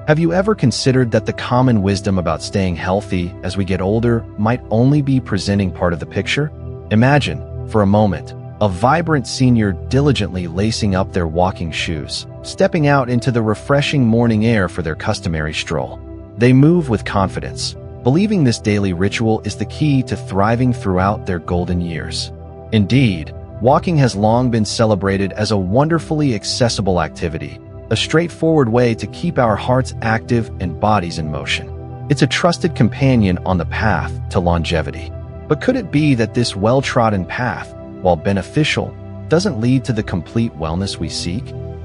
Have you ever considered that the common wisdom about staying healthy as we get older might only be presenting part of the picture? Imagine, for a moment, a vibrant senior diligently lacing up their walking shoes, stepping out into the refreshing morning air for their customary stroll. They move with confidence, believing this daily ritual is the key to thriving throughout their golden years. Indeed, walking has long been celebrated as a wonderfully accessible activity, a straightforward way to keep our hearts active and bodies in motion. It's a trusted companion on the path to longevity. But could it be that this well-trodden path, while beneficial, doesn't lead to the complete wellness we seek?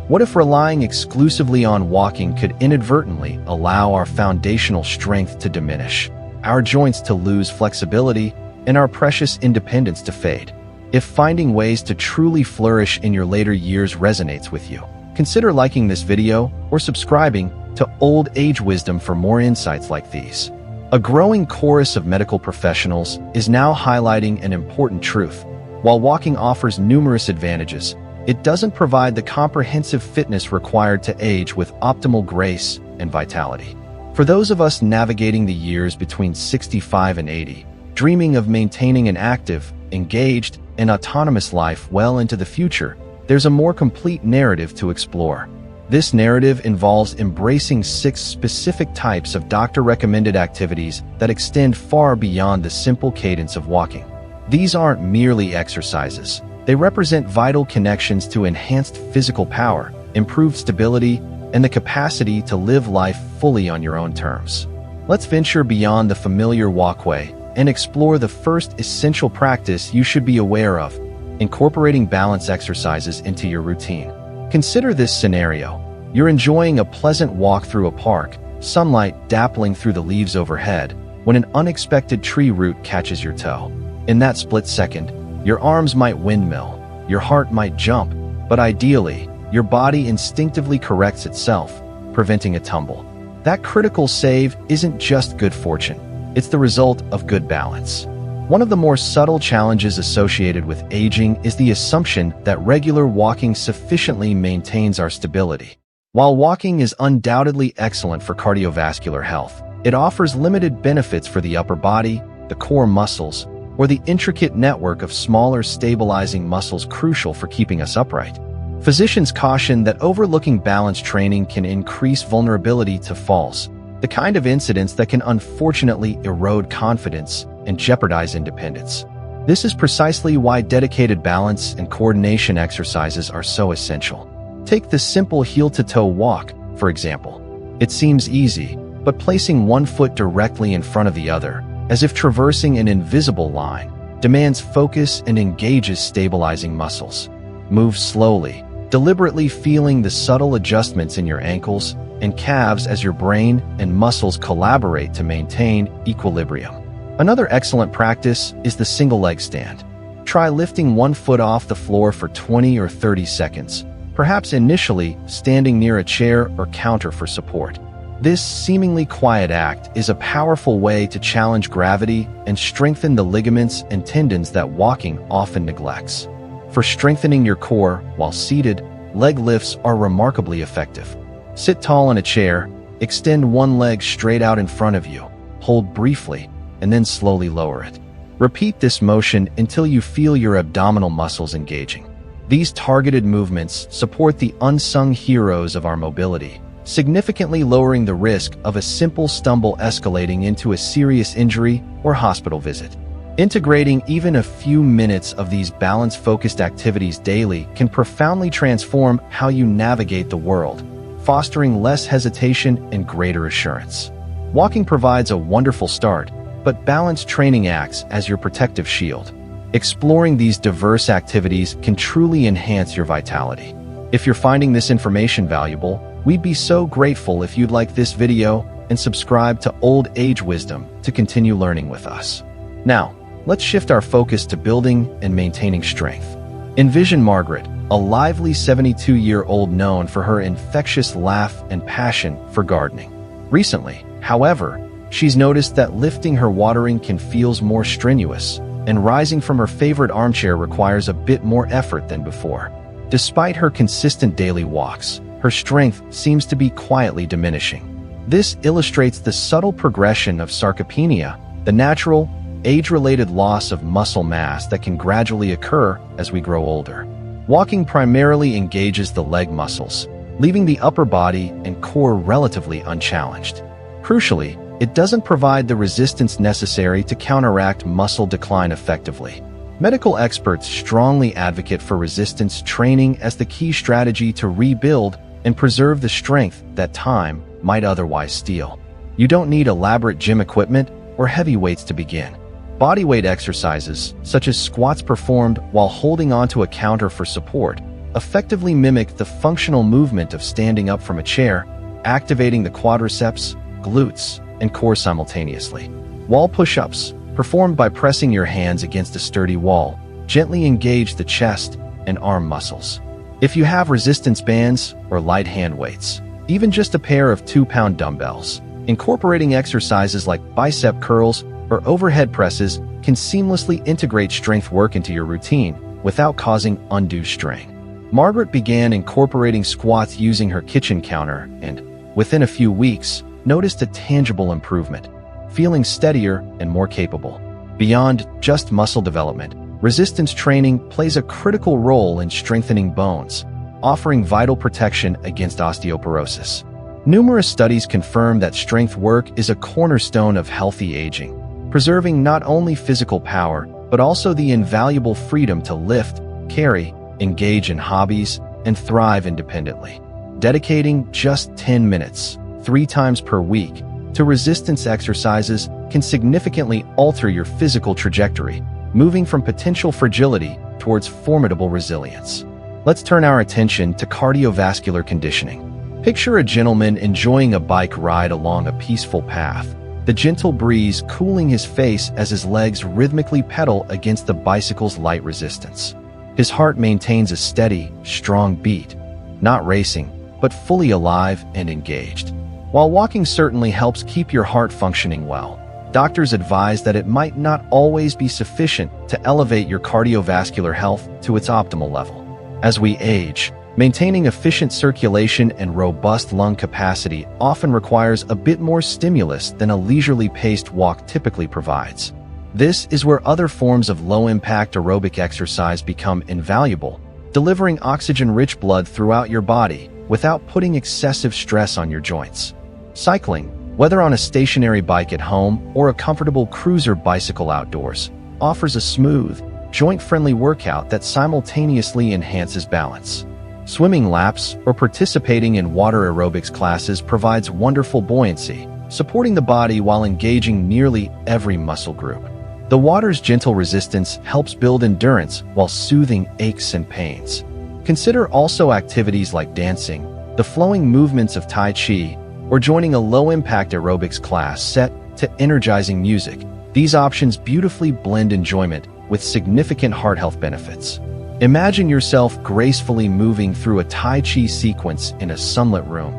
What if relying exclusively on walking could inadvertently allow our foundational strength to diminish, our joints to lose flexibility, and our precious independence to fade? If finding ways to truly flourish in your later years resonates with you, consider liking this video or subscribing to Old Age Wisdom for more insights like these. A growing chorus of medical professionals is now highlighting an important truth. While walking offers numerous advantages, it doesn't provide the comprehensive fitness required to age with optimal grace and vitality. For those of us navigating the years between 65 and 80, dreaming of maintaining an active, engaged, and autonomous life well into the future, there's a more complete narrative to explore. This narrative involves embracing 6 specific types of doctor-recommended activities that extend far beyond the simple cadence of walking. These aren't merely exercises. They represent vital connections to enhanced physical power, improved stability, and the capacity to live life fully on your own terms. Let's venture beyond the familiar walkway and explore the first essential practice you should be aware of: incorporating balance exercises into your routine. Consider this scenario. You're enjoying a pleasant walk through a park, sunlight dappling through the leaves overhead, when an unexpected tree root catches your toe. In that split second, your arms might windmill, your heart might jump, but ideally, your body instinctively corrects itself, preventing a tumble. That critical save isn't just good fortune, it's the result of good balance. One of the more subtle challenges associated with aging is the assumption that regular walking sufficiently maintains our stability. While walking is undoubtedly excellent for cardiovascular health, it offers limited benefits for the upper body, the core muscles, or the intricate network of smaller stabilizing muscles crucial for keeping us upright. Physicians caution that overlooking balance training can increase vulnerability to falls, the kind of incidents that can unfortunately erode confidence and jeopardize independence. This is precisely why dedicated balance and coordination exercises are so essential. Take the simple heel-to-toe walk, for example. It seems easy, but placing one foot directly in front of the other, as if traversing an invisible line, demands focus and engages stabilizing muscles. Move slowly, deliberately feeling the subtle adjustments in your ankles and calves as your brain and muscles collaborate to maintain equilibrium. Another excellent practice is the single leg stand. Try lifting one foot off the floor for 20 or 30 seconds, perhaps initially standing near a chair or counter for support. This seemingly quiet act is a powerful way to challenge gravity and strengthen the ligaments and tendons that walking often neglects. For strengthening your core while seated, leg lifts are remarkably effective. Sit tall in a chair, extend one leg straight out in front of you, hold briefly, and then slowly lower it. Repeat this motion until you feel your abdominal muscles engaging. These targeted movements support the unsung heroes of our mobility, significantly lowering the risk of a simple stumble escalating into a serious injury or hospital visit. Integrating even a few minutes of these balance-focused activities daily can profoundly transform how you navigate the world, fostering less hesitation and greater assurance. Walking provides a wonderful start, but balance training acts as your protective shield. Exploring these diverse activities can truly enhance your vitality. If you're finding this information valuable, we'd be so grateful if you'd like this video and subscribe to Old Age Wisdom to continue learning with us. Now, let's shift our focus to building and maintaining strength. Envision Margaret, a lively 72-year-old known for her infectious laugh and passion for gardening. Recently, however, she's noticed that lifting her watering can feel more strenuous, and rising from her favorite armchair requires a bit more effort than before. Despite her consistent daily walks, her strength seems to be quietly diminishing. This illustrates the subtle progression of sarcopenia, the natural, age-related loss of muscle mass that can gradually occur as we grow older. Walking primarily engages the leg muscles, leaving the upper body and core relatively unchallenged. Crucially, it doesn't provide the resistance necessary to counteract muscle decline effectively. Medical experts strongly advocate for resistance training as the key strategy to rebuild and preserve the strength that time might otherwise steal. You don't need elaborate gym equipment or heavy weights to begin. Bodyweight exercises, such as squats performed while holding onto a counter for support, effectively mimic the functional movement of standing up from a chair, activating the quadriceps, glutes, and core simultaneously. Wall push-ups, performed by pressing your hands against a sturdy wall, gently engage the chest and arm muscles. If you have resistance bands or light hand weights, even just a pair of 2-pound dumbbells, incorporating exercises like bicep curls or overhead presses can seamlessly integrate strength work into your routine without causing undue strain. Margaret began incorporating squats using her kitchen counter and, within a few weeks, noticed a tangible improvement, feeling steadier and more capable. Beyond just muscle development, resistance training plays a critical role in strengthening bones, offering vital protection against osteoporosis. Numerous studies confirm that strength work is a cornerstone of healthy aging, preserving not only physical power, but also the invaluable freedom to lift, carry, engage in hobbies, and thrive independently. Dedicating just 10 minutes, 3 times per week, to resistance exercises can significantly alter your physical trajectory, moving from potential fragility towards formidable resilience. Let's turn our attention to cardiovascular conditioning. Picture a gentleman enjoying a bike ride along a peaceful path, the gentle breeze cooling his face as his legs rhythmically pedal against the bicycle's light resistance. His heart maintains a steady, strong beat, not racing, but fully alive and engaged. While walking certainly helps keep your heart functioning well, doctors advise that it might not always be sufficient to elevate your cardiovascular health to its optimal level. As we age, maintaining efficient circulation and robust lung capacity often requires a bit more stimulus than a leisurely paced walk typically provides. This is where other forms of low-impact aerobic exercise become invaluable, delivering oxygen-rich blood throughout your body without putting excessive stress on your joints. Cycling, whether on a stationary bike at home or a comfortable cruiser bicycle outdoors, offers a smooth, joint-friendly workout that simultaneously enhances balance. Swimming laps or participating in water aerobics classes provides wonderful buoyancy, supporting the body while engaging nearly every muscle group. The water's gentle resistance helps build endurance while soothing aches and pains. Consider also activities like dancing, the flowing movements of Tai Chi, or joining a low-impact aerobics class set to energizing music. These options beautifully blend enjoyment with significant heart health benefits. Imagine yourself gracefully moving through a Tai Chi sequence in a sunlit room,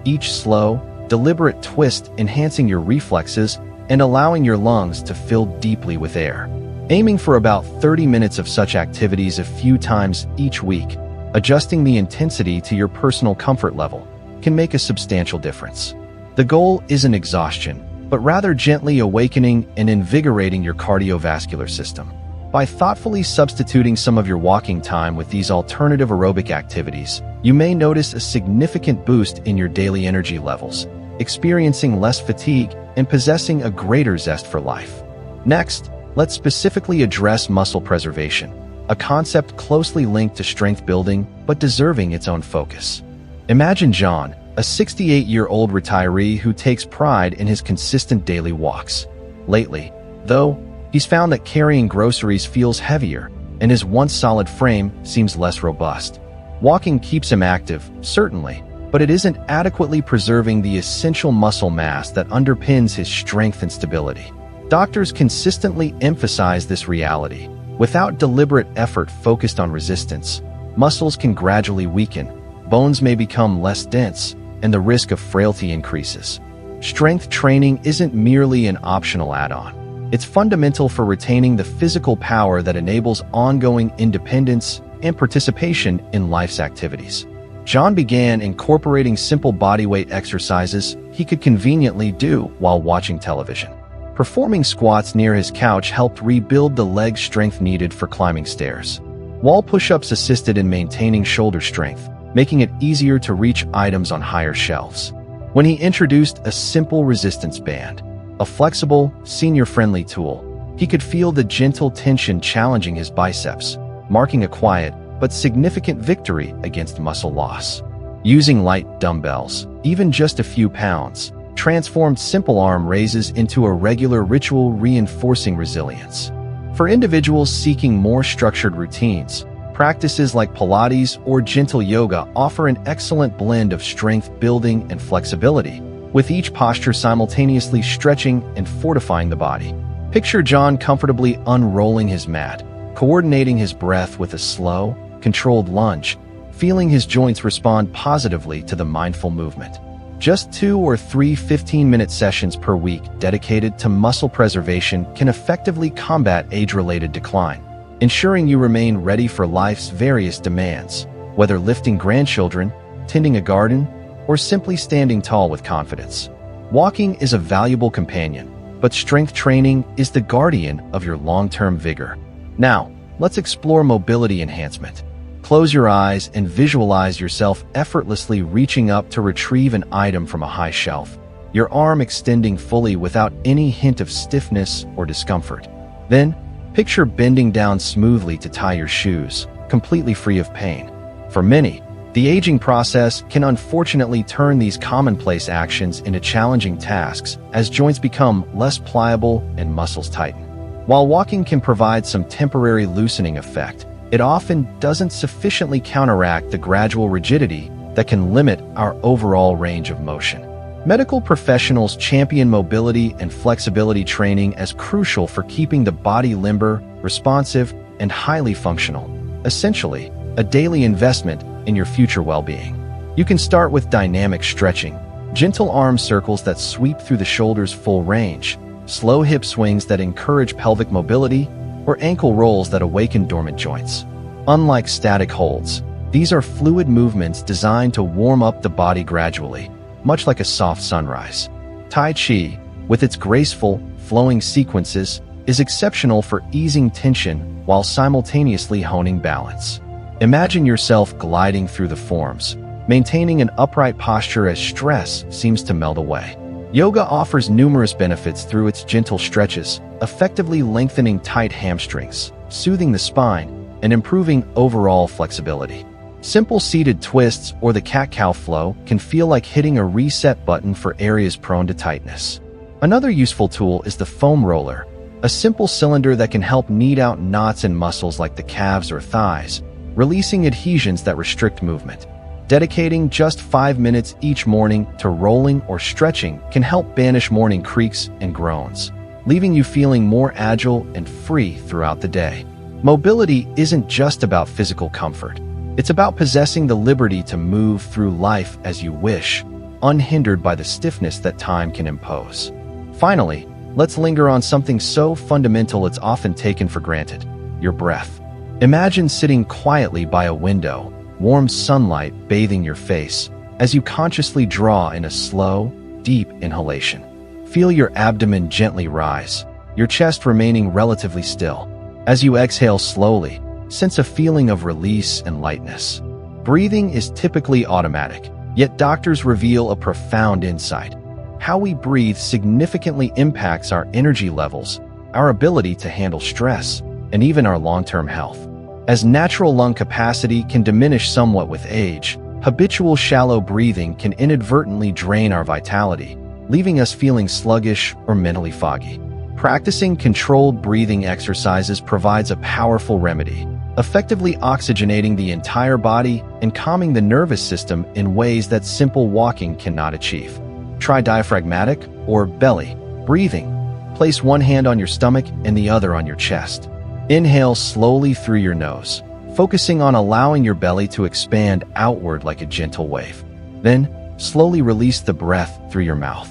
each slow, deliberate twist enhancing your reflexes and allowing your lungs to fill deeply with air. Aiming for about 30 minutes of such activities a few times each week, adjusting the intensity to your personal comfort level, can make a substantial difference. The goal isn't exhaustion, but rather gently awakening and invigorating your cardiovascular system. By thoughtfully substituting some of your walking time with these alternative aerobic activities, you may notice a significant boost in your daily energy levels, experiencing less fatigue and possessing a greater zest for life. Next, let's specifically address muscle preservation, a concept closely linked to strength building but deserving its own focus. Imagine John, a 68-year-old retiree who takes pride in his consistent daily walks. Lately, though, he's found that carrying groceries feels heavier, and his once solid frame seems less robust. Walking keeps him active, certainly, but it isn't adequately preserving the essential muscle mass that underpins his strength and stability. Doctors consistently emphasize this reality. Without deliberate effort focused on resistance, muscles can gradually weaken, bones may become less dense, and the risk of frailty increases. Strength training isn't merely an optional add-on. It's fundamental for retaining the physical power that enables ongoing independence and participation in life's activities. John began incorporating simple bodyweight exercises he could conveniently do while watching television. Performing squats near his couch helped rebuild the leg strength needed for climbing stairs. Wall push-ups assisted in maintaining shoulder strength, making it easier to reach items on higher shelves. When he introduced a simple resistance band, a flexible, senior-friendly tool, he could feel the gentle tension challenging his biceps, marking a quiet but significant victory against muscle loss. Using light dumbbells, even just a few pounds, transformed simple arm raises into a regular ritual reinforcing resilience. For individuals seeking more structured routines, practices like Pilates or gentle yoga offer an excellent blend of strength building and flexibility, with each posture simultaneously stretching and fortifying the body. Picture John comfortably unrolling his mat, coordinating his breath with a slow, controlled lunge, feeling his joints respond positively to the mindful movement. Just 2 or 3 15-minute sessions per week dedicated to muscle preservation can effectively combat age-related decline, ensuring you remain ready for life's various demands, whether lifting grandchildren, tending a garden, or simply standing tall with confidence. Walking is a valuable companion, but strength training is the guardian of your long-term vigor. Now, let's explore mobility enhancement. Close your eyes and visualize yourself effortlessly reaching up to retrieve an item from a high shelf, your arm extending fully without any hint of stiffness or discomfort. Then, picture bending down smoothly to tie your shoes, completely free of pain. For many, the aging process can unfortunately turn these commonplace actions into challenging tasks as joints become less pliable and muscles tighten. While walking can provide some temporary loosening effect, it often doesn't sufficiently counteract the gradual rigidity that can limit our overall range of motion. Medical professionals champion mobility and flexibility training as crucial for keeping the body limber, responsive, and highly functional, essentially a daily investment in your future well-being. You can start with dynamic stretching, gentle arm circles that sweep through the shoulders full range, slow hip swings that encourage pelvic mobility, or ankle rolls that awaken dormant joints. Unlike static holds, these are fluid movements designed to warm up the body gradually, much like a soft sunrise. Tai Chi, with its graceful, flowing sequences, is exceptional for easing tension while simultaneously honing balance. Imagine yourself gliding through the forms, maintaining an upright posture as stress seems to melt away. Yoga offers numerous benefits through its gentle stretches, effectively lengthening tight hamstrings, soothing the spine, and improving overall flexibility. Simple seated twists or the cat-cow flow can feel like hitting a reset button for areas prone to tightness. Another useful tool is the foam roller, a simple cylinder that can help knead out knots in muscles like the calves or thighs, releasing adhesions that restrict movement. Dedicating just 5 minutes each morning to rolling or stretching can help banish morning creaks and groans, leaving you feeling more agile and free throughout the day. Mobility isn't just about physical comfort. It's about possessing the liberty to move through life as you wish, unhindered by the stiffness that time can impose. Finally, let's linger on something so fundamental it's often taken for granted: your breath. Imagine sitting quietly by a window, warm sunlight bathing your face, as you consciously draw in a slow, deep inhalation. Feel your abdomen gently rise, your chest remaining relatively still. As you exhale slowly, sense a feeling of release and lightness. Breathing is typically automatic, yet doctors reveal a profound insight. How we breathe significantly impacts our energy levels, our ability to handle stress, and even our long-term health. As natural lung capacity can diminish somewhat with age, habitual shallow breathing can inadvertently drain our vitality, leaving us feeling sluggish or mentally foggy. Practicing controlled breathing exercises provides a powerful remedy, effectively oxygenating the entire body and calming the nervous system in ways that simple walking cannot achieve. Try diaphragmatic or belly breathing. Place one hand on your stomach and the other on your chest. Inhale slowly through your nose, focusing on allowing your belly to expand outward like a gentle wave. Then, slowly release the breath through your mouth.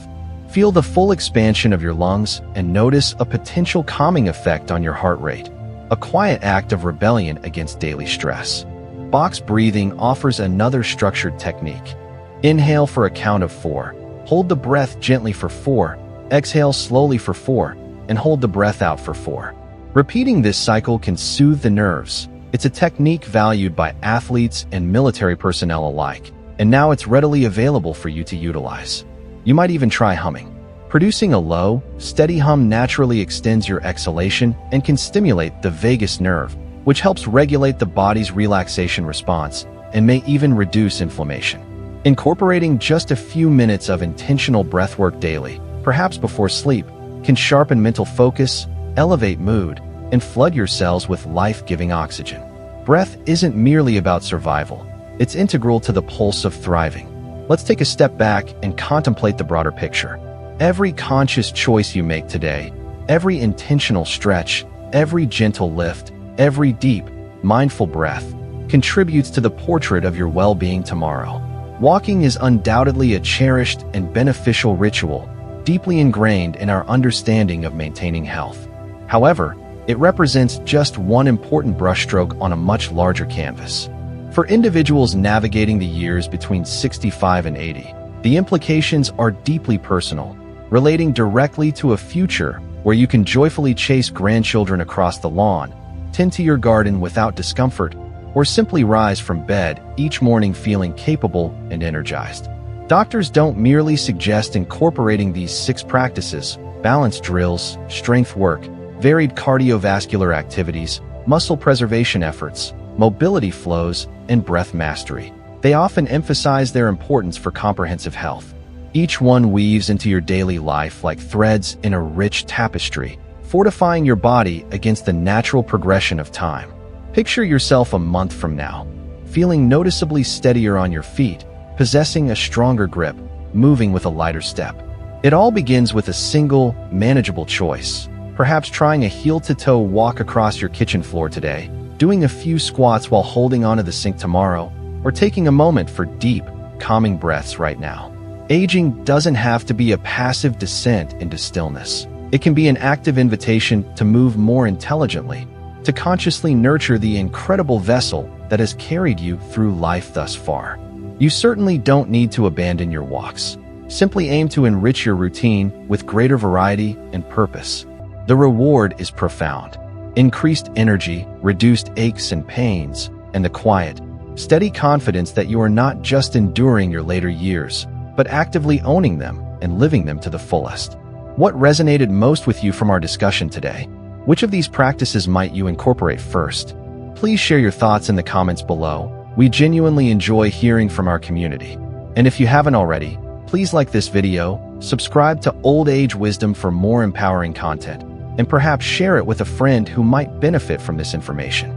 Feel the full expansion of your lungs and notice a potential calming effect on your heart rate, a quiet act of rebellion against daily stress. Box breathing offers another structured technique. Inhale for a count of 4. Hold the breath gently for 4. Exhale slowly for 4. And hold the breath out for 4. Repeating this cycle can soothe the nerves. It's a technique valued by athletes and military personnel alike, and now it's readily available for you to utilize. You might even try humming. Producing a low, steady hum naturally extends your exhalation and can stimulate the vagus nerve, which helps regulate the body's relaxation response and may even reduce inflammation. Incorporating just a few minutes of intentional breathwork daily, perhaps before sleep, can sharpen mental focus, elevate mood, and flood your cells with life-giving oxygen. Breath isn't merely about survival. It's integral to the pulse of thriving. Let's take a step back and contemplate the broader picture. Every conscious choice you make today, every intentional stretch, every gentle lift, every deep, mindful breath, contributes to the portrait of your well-being tomorrow. Walking is undoubtedly a cherished and beneficial ritual, deeply ingrained in our understanding of maintaining health. However, it represents just one important brushstroke on a much larger canvas. For individuals navigating the years between 65 and 80, the implications are deeply personal, relating directly to a future where you can joyfully chase grandchildren across the lawn, tend to your garden without discomfort, or simply rise from bed each morning feeling capable and energized. Doctors don't merely suggest incorporating these 6 practices: balance drills, strength work, varied cardiovascular activities, muscle preservation efforts, mobility flows, and breath mastery. They often emphasize their importance for comprehensive health. Each one weaves into your daily life like threads in a rich tapestry, fortifying your body against the natural progression of time. Picture yourself a month from now, feeling noticeably steadier on your feet, possessing a stronger grip, moving with a lighter step. It all begins with a single, manageable choice. Perhaps trying a heel-to-toe walk across your kitchen floor today, doing a few squats while holding onto the sink tomorrow, or taking a moment for deep, calming breaths right now. Aging doesn't have to be a passive descent into stillness. It can be an active invitation to move more intelligently, to consciously nurture the incredible vessel that has carried you through life thus far. You certainly don't need to abandon your walks. Simply aim to enrich your routine with greater variety and purpose. The reward is profound. Increased energy, reduced aches and pains, and the quiet, steady confidence that you are not just enduring your later years, but actively owning them and living them to the fullest. What resonated most with you from our discussion today? Which of these practices might you incorporate first? Please share your thoughts in the comments below. We genuinely enjoy hearing from our community. And if you haven't already, please like this video, subscribe to Old Age Wisdom for more empowering content, and perhaps share it with a friend who might benefit from this information.